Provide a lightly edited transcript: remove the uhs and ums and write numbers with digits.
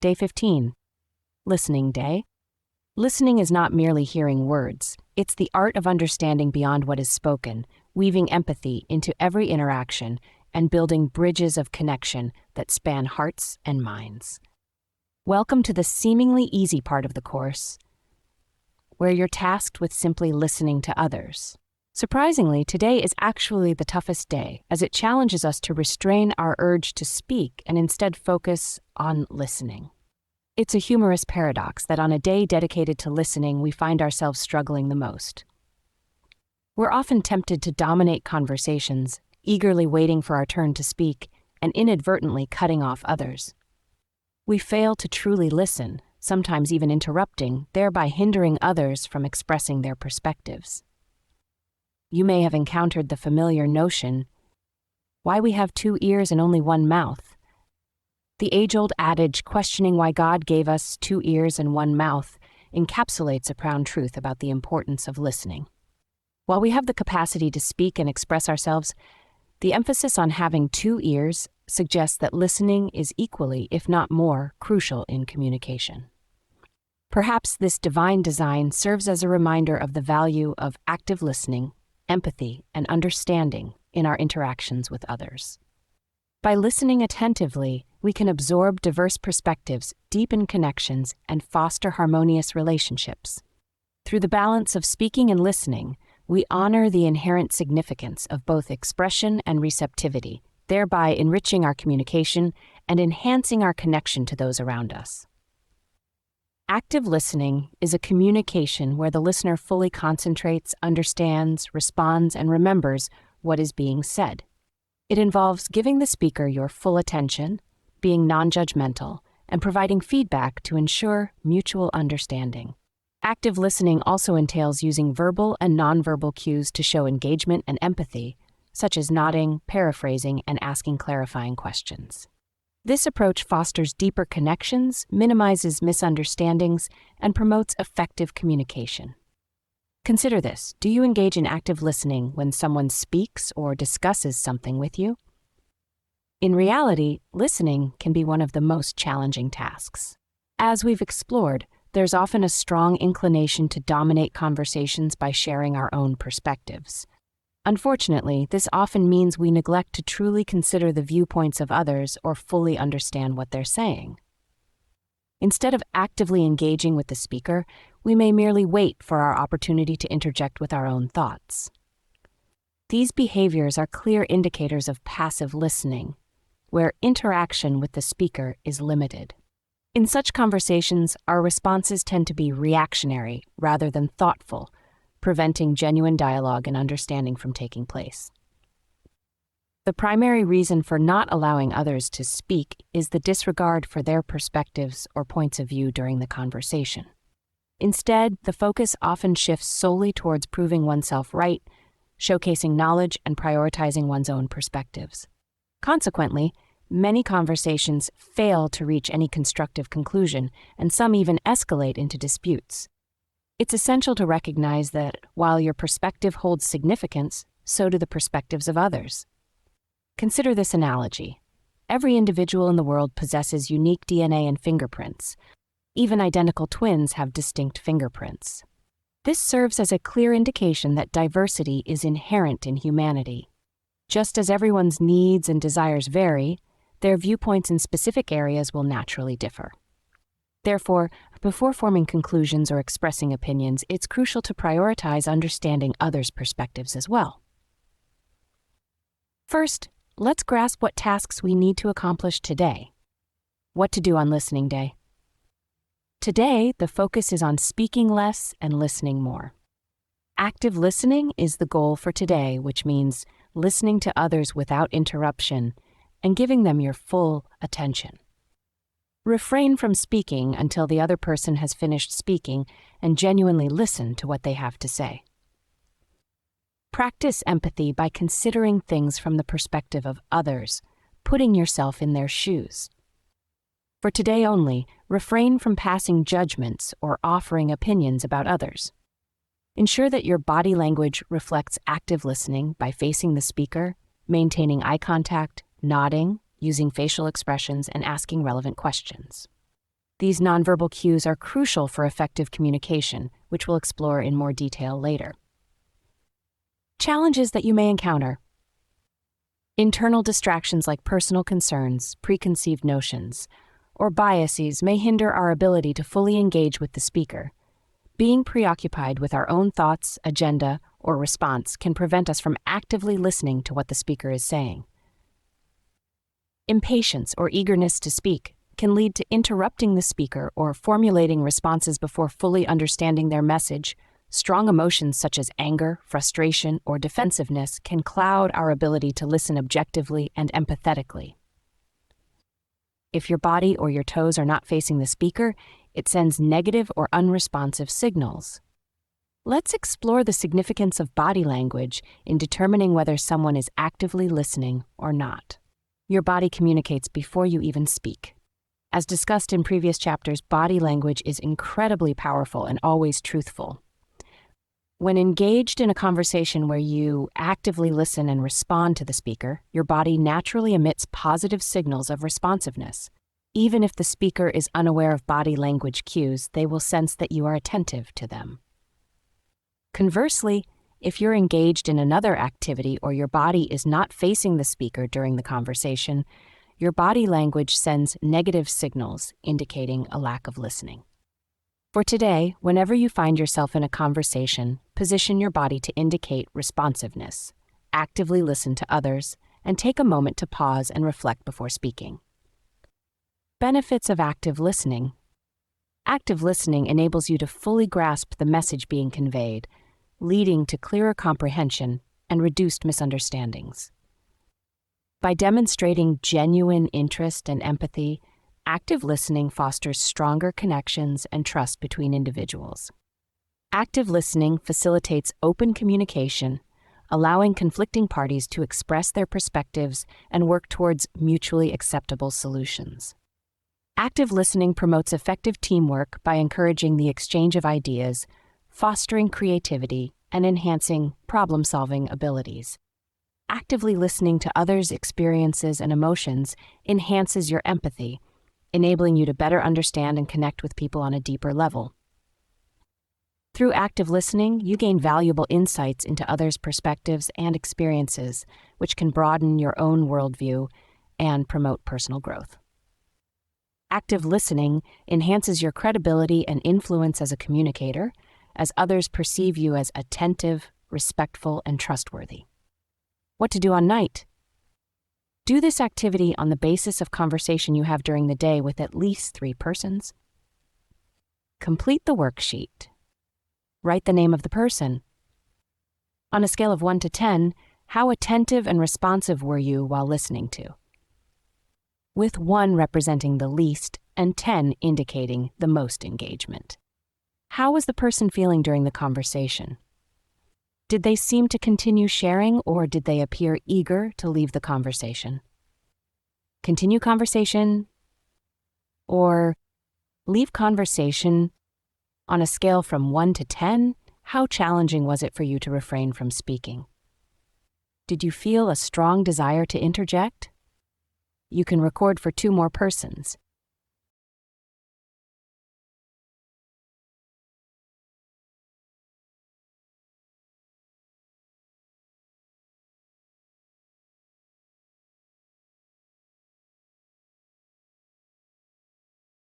Day 15. Listening Day. Listening is not merely hearing words. It's the art of understanding beyond what is spoken, weaving empathy into every interaction, and building bridges of connection that span hearts and minds. Welcome to the seemingly easy part of the course, where you're tasked with simply listening to others. Surprisingly, today is actually the toughest day, as it challenges us to restrain our urge to speak and instead focus on listening. It's a humorous paradox that on a day dedicated to listening, we find ourselves struggling the most. We're often tempted to dominate conversations, eagerly waiting for our turn to speak, and inadvertently cutting off others. We fail to truly listen, sometimes even interrupting, thereby hindering others from expressing their perspectives. You may have encountered the familiar notion, why we have 2 ears and only 1 mouth. The age-old adage, questioning why God gave us 2 ears and 1 mouth, encapsulates a profound truth about the importance of listening. While we have the capacity to speak and express ourselves, the emphasis on having 2 ears suggests that listening is equally, if not more, crucial in communication. Perhaps this divine design serves as a reminder of the value of active listening, empathy, and understanding in our interactions with others. By listening attentively, we can absorb diverse perspectives, deepen connections, and foster harmonious relationships. Through the balance of speaking and listening, we honor the inherent significance of both expression and receptivity, thereby enriching our communication and enhancing our connection to those around us. Active listening is a communication where the listener fully concentrates, understands, responds, and remembers what is being said. It involves giving the speaker your full attention, being non-judgmental, and providing feedback to ensure mutual understanding. Active listening also entails using verbal and nonverbal cues to show engagement and empathy, such as nodding, paraphrasing, and asking clarifying questions. This approach fosters deeper connections, minimizes misunderstandings, and promotes effective communication. Consider this. Do you engage in active listening when someone speaks or discusses something with you? In reality, listening can be one of the most challenging tasks. As we've explored, there's often a strong inclination to dominate conversations by sharing our own perspectives. Unfortunately, this often means we neglect to truly consider the viewpoints of others or fully understand what they're saying. Instead of actively engaging with the speaker, we may merely wait for our opportunity to interject with our own thoughts. These behaviors are clear indicators of passive listening, where interaction with the speaker is limited. In such conversations, our responses tend to be reactionary rather than thoughtful, preventing genuine dialogue and understanding from taking place. The primary reason for not allowing others to speak is the disregard for their perspectives or points of view during the conversation. Instead, the focus often shifts solely towards proving oneself right, showcasing knowledge, and prioritizing one's own perspectives. Consequently, many conversations fail to reach any constructive conclusion, and some even escalate into disputes. It's essential to recognize that while your perspective holds significance, so do the perspectives of others. Consider this analogy. Every individual in the world possesses unique DNA and fingerprints. Even identical twins have distinct fingerprints. This serves as a clear indication that diversity is inherent in humanity. Just as everyone's needs and desires vary, their viewpoints in specific areas will naturally differ. Therefore, before forming conclusions or expressing opinions, it's crucial to prioritize understanding others' perspectives as well. First, let's grasp what tasks we need to accomplish today. What to do on listening day. Today, the focus is on speaking less and listening more. Active listening is the goal for today, which means listening to others without interruption and giving them your full attention. Refrain from speaking until the other person has finished speaking and genuinely listen to what they have to say. Practice empathy by considering things from the perspective of others, putting yourself in their shoes. For today only, refrain from passing judgments or offering opinions about others. Ensure that your body language reflects active listening by facing the speaker, maintaining eye contact, nodding, using facial expressions, and asking relevant questions. These nonverbal cues are crucial for effective communication, which we'll explore in more detail later. Challenges that you may encounter. Internal distractions like personal concerns, preconceived notions, or biases may hinder our ability to fully engage with the speaker. Being preoccupied with our own thoughts, agenda, or response can prevent us from actively listening to what the speaker is saying. Impatience or eagerness to speak can lead to interrupting the speaker or formulating responses before fully understanding their message. Strong emotions such as anger, frustration, or defensiveness can cloud our ability to listen objectively and empathetically. If your body or your toes are not facing the speaker, it sends negative or unresponsive signals. Let's explore the significance of body language in determining whether someone is actively listening or not. Your body communicates before you even speak. As discussed in previous chapters, body language is incredibly powerful and always truthful. When engaged in a conversation where you actively listen and respond to the speaker, your body naturally emits positive signals of responsiveness. Even if the speaker is unaware of body language cues, they will sense that you are attentive to them. Conversely, if you're engaged in another activity or your body is not facing the speaker during the conversation, your body language sends negative signals indicating a lack of listening. For today, whenever you find yourself in a conversation, position your body to indicate responsiveness. Actively listen to others, and take a moment to pause and reflect before speaking. Benefits of active listening. Active listening enables you to fully grasp the message being conveyed, leading to clearer comprehension and reduced misunderstandings. By demonstrating genuine interest and empathy, active listening fosters stronger connections and trust between individuals. Active listening facilitates open communication, allowing conflicting parties to express their perspectives and work towards mutually acceptable solutions. Active listening promotes effective teamwork by encouraging the exchange of ideas, fostering creativity, and enhancing problem-solving abilities. Actively listening to others' experiences and emotions enhances your empathy, enabling you to better understand and connect with people on a deeper level. Through active listening, you gain valuable insights into others' perspectives and experiences, which can broaden your own worldview and promote personal growth. Active listening enhances your credibility and influence as a communicator, as others perceive you as attentive, respectful, and trustworthy. What to do on night? Do this activity on the basis of conversation you have during the day with at least 3 persons. Complete the worksheet. Write the name of the person. On a scale of 1 to 10, how attentive and responsive were you while listening to? With 1 representing the least and 10 indicating the most engagement. How was the person feeling during the conversation? Did they seem to continue sharing, or did they appear eager to leave the conversation? Continue conversation, or leave conversation. On a scale from 1 to 10, how challenging was it for you to refrain from speaking? Did you feel a strong desire to interject? You can record for 2 more persons.